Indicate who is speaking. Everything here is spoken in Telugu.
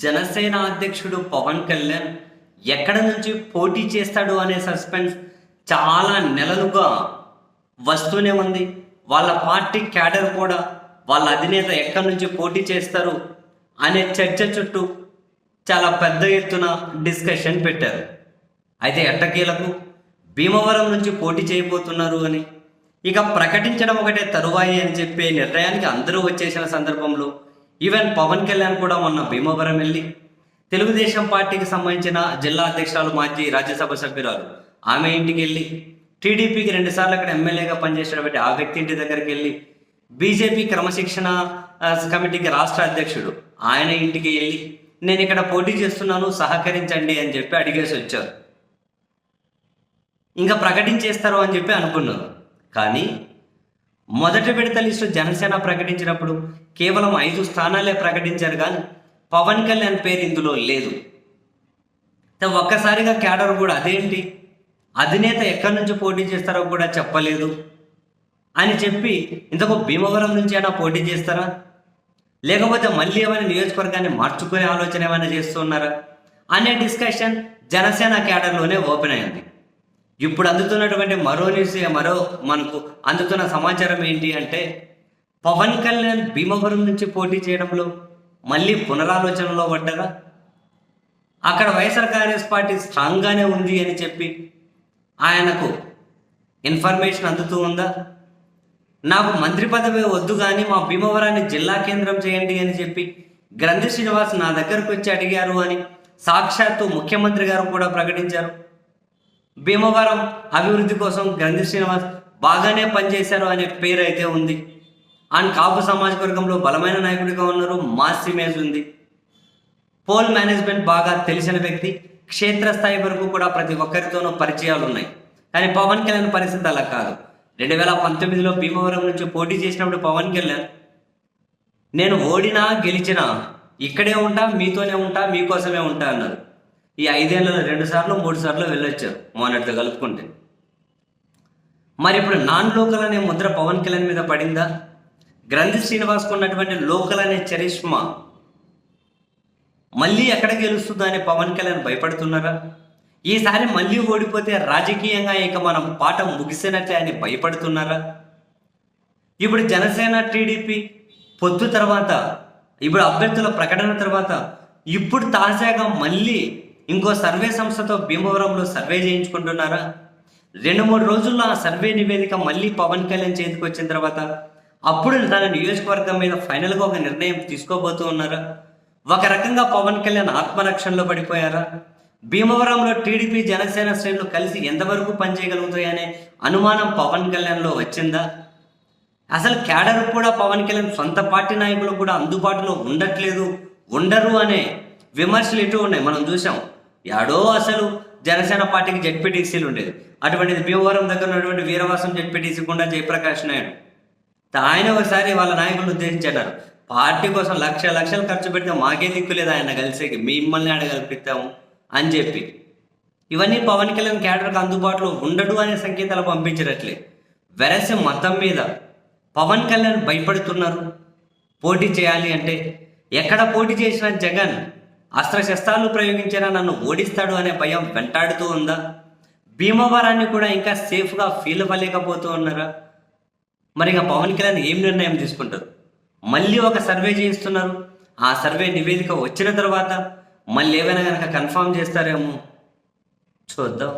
Speaker 1: జనసేన అధ్యక్షుడు పవన్ కళ్యాణ్ ఎక్కడ నుంచి పోటీ చేస్తాడు అనే సస్పెన్స్ చాలా నెలలుగా వస్తూనే ఉంది. వాళ్ళ పార్టీ క్యాడర్ కూడా వాళ్ళ అధినేత ఎక్కడి నుంచి పోటీ చేస్తారు అనే చర్చ చుట్టూ చాలా పెద్ద ఎత్తున డిస్కషన్ పెట్టారు. అయితే ఎట్టకేలకు భీమవరం నుంచి పోటీ చేయబోతున్నారు అని ఇక ప్రకటించడం ఒకటే తరువాయి అని చెప్పే నిర్ణయానికి అందరూ వచ్చేసిన సందర్భంలో ఈవెన్ పవన్ కళ్యాణ్ కూడా మొన్న భీమవరం వెళ్ళి తెలుగుదేశం పార్టీకి సంబంధించిన జిల్లా అధ్యక్షురాలు మాజీ రాజ్యసభ సభ్యురాలు ఆమె ఇంటికి వెళ్ళి టీడీపీకి 2 సార్లు అక్కడ ఎమ్మెల్యేగా పనిచేసినటువంటి ఆ వ్యక్తి ఇంటి దగ్గరికి వెళ్ళి బీజేపీ క్రమశిక్షణ కమిటీకి రాష్ట్ర అధ్యక్షుడు ఆయన ఇంటికి వెళ్ళి నేను ఇక్కడ పోటీ చేస్తున్నాను సహకరించండి అని చెప్పి అడిగేసి వచ్చారు. ఇంకా ప్రకటించేస్తారు అని చెప్పి అనుకున్నారు. కానీ మొదటి విడత లిస్టు జనసేన ప్రకటించినప్పుడు కేవలం 5 స్థానాలే ప్రకటించారు, కానీ పవన్ కళ్యాణ్ పేరు ఇందులో లేదు. ఒక్కసారిగా క్యాడర్ కూడా అదేంటి అధినేత ఎక్కడి నుంచి పోటీ చేస్తారో కూడా చెప్పలేదు అని చెప్పి ఇంతకు భీమవరం నుంచి అయినా పోటీ చేస్తారా, లేకపోతే మళ్ళీ ఏమైనా నియోజకవర్గాన్ని మార్చుకునే ఆలోచన ఏమైనా చేస్తున్నారా అనే డిస్కషన్ జనసేన క్యాడర్లోనే ఓపెన్ అయింది. ఇప్పుడు అందుతున్నటువంటి మరో మనకు అందుతున్న సమాచారం ఏంటి అంటే పవన్ కళ్యాణ్ భీమవరం నుంచి పోటీ చేయడంలో మళ్ళీ పునరాలోచనలో పడ్డరా, అక్కడ వైఎస్ఆర్ కాంగ్రెస్ పార్టీ స్ట్రాంగ్గానే ఉంది అని చెప్పి ఆయనకు ఇన్ఫర్మేషన్ అందుతూ ఉందా, నాకు మంత్రి పదవి వద్దు కానీ మా భీమవరాన్ని జిల్లా కేంద్రం చేయండి అని చెప్పి గ్రంథి శ్రీనివాస్ నా దగ్గరకు వచ్చి అడిగారు అని సాక్షాత్తు ముఖ్యమంత్రి గారు కూడా ప్రకటించారు. భీమవరం అభివృద్ధి కోసం గ్రంథి శ్రీనివాస్ బాగానే పనిచేశారు అనే పేరు అయితే ఉంది. అండ్ కాపు సామాజిక వర్గంలో బలమైన నాయకుడిగా ఉన్నారు, మాస్ ఇమేజ్ ఉంది, పోల్ మేనేజ్మెంట్ బాగా తెలిసిన వ్యక్తి, క్షేత్రస్థాయి వరకు కూడా ప్రతి ఒక్కరితోనూ పరిచయాలు ఉన్నాయి. కానీ పవన్ కళ్యాణ్ పరిస్థితి అలా కాదు. 2019లో భీమవరం నుంచి పోటీ చేసినప్పుడు పవన్ కళ్యాణ్ నేను ఓడినా గెలిచినా ఇక్కడే ఉంటా, మీతోనే ఉంటా, మీకోసమే ఉంటా అన్నారు. ఈ 5 ఏళ్లలో 2 సార్లు 3 సార్లు వెళ్ళొచ్చారు మొన్నటితో కలుపుకుంటే. మరి ఇప్పుడు నాన్ లోకల్ అనే ముద్ర పవన్ కళ్యాణ్ మీద పడిందా, గ్రంథి శ్రీనివాస్కు ఉన్నటువంటి లోకల్ అనే చరిష్మా మళ్ళీ ఎక్కడ గెలుస్తుందా అని పవన్ కళ్యాణ్ భయపడుతున్నారా, ఈసారి మళ్ళీ ఓడిపోతే రాజకీయంగా ఇక మనం పాఠం ముగిసినట్లే అని భయపడుతున్నారా? ఇప్పుడు జనసేన టీడీపీ పొత్తు తర్వాత, ఇప్పుడు అభ్యర్థుల ప్రకటన తర్వాత ఇప్పుడు తాజాగా మళ్ళీ ఇంకో సర్వే సంస్థతో భీమవరంలో సర్వే చేయించుకుంటున్నారా? 2-3 రోజుల్లో ఆ సర్వే నివేదిక మళ్ళీ పవన్ కళ్యాణ్ చేతికి వచ్చిన తర్వాత అప్పుడు తన నియోజకవర్గం మీద ఫైనల్గా ఒక నిర్ణయం తీసుకోబోతూ ఉన్నారా? ఒక రకంగా పవన్ కళ్యాణ్ ఆత్మరక్షణలో పడిపోయారా? భీమవరంలో టీడీపీ జనసేన శ్రేణులు కలిసి ఎంతవరకు పనిచేయగలుగుతాయనే అనుమానం పవన్ కళ్యాణ్లో వచ్చిందా? అసలు క్యాడర్ కూడా పవన్ కళ్యాణ్ సొంత పార్టీ నాయకులు కూడా అందుబాటులో ఉండరు అనే విమర్శలు ఎటు ఉన్నాయి. మనం చూసాం, యాడో అసలు జనసేన పార్టీకి జెడ్పీటీసీలు ఉండేది, అటువంటిది భీమవరం దగ్గర ఉన్నటువంటి వీరవాసం జెడ్పీటీసీ గుండా జయప్రకాష్ నాయుడు ఆయన ఒకసారి వాళ్ళ నాయకులను ఉద్దేశించారు, పార్టీ కోసం లక్షలు ఖర్చు పెడితే మాకే దిక్కులేదు ఆయన కలిసేకి, మిమ్మల్ని అడగలిపిస్తాము అని చెప్పి. ఇవన్నీ పవన్ కళ్యాణ్ క్యాడర్కి అందుబాటులో ఉండడు అనే సంకేతాలు పంపించినట్లే. వెరసి మొత్తం మీద పవన్ కళ్యాణ్ భయపడుతున్నారు. పోటీ చేయాలి అంటే ఎక్కడ పోటీ చేసిన జగన్ అస్త్రశస్త్రాలు ప్రయోగించినా నన్ను ఓడిస్తాడు అనే భయం వెంటాడుతూ ఉందా? భీమవరాన్ని కూడా ఇంకా సేఫ్గా ఫీల్ అవ్వలేకపోతూ ఉన్నారా? మరి ఇక పవన్ కళ్యాణ్ ఏం నిర్ణయం తీసుకుంటారు? మళ్ళీ ఒక సర్వే చేయిస్తున్నారు, ఆ సర్వే నివేదిక వచ్చిన తర్వాత మళ్ళీ ఏమైనా కనుక కన్ఫర్మ్ చేస్తారేమో చూద్దాం.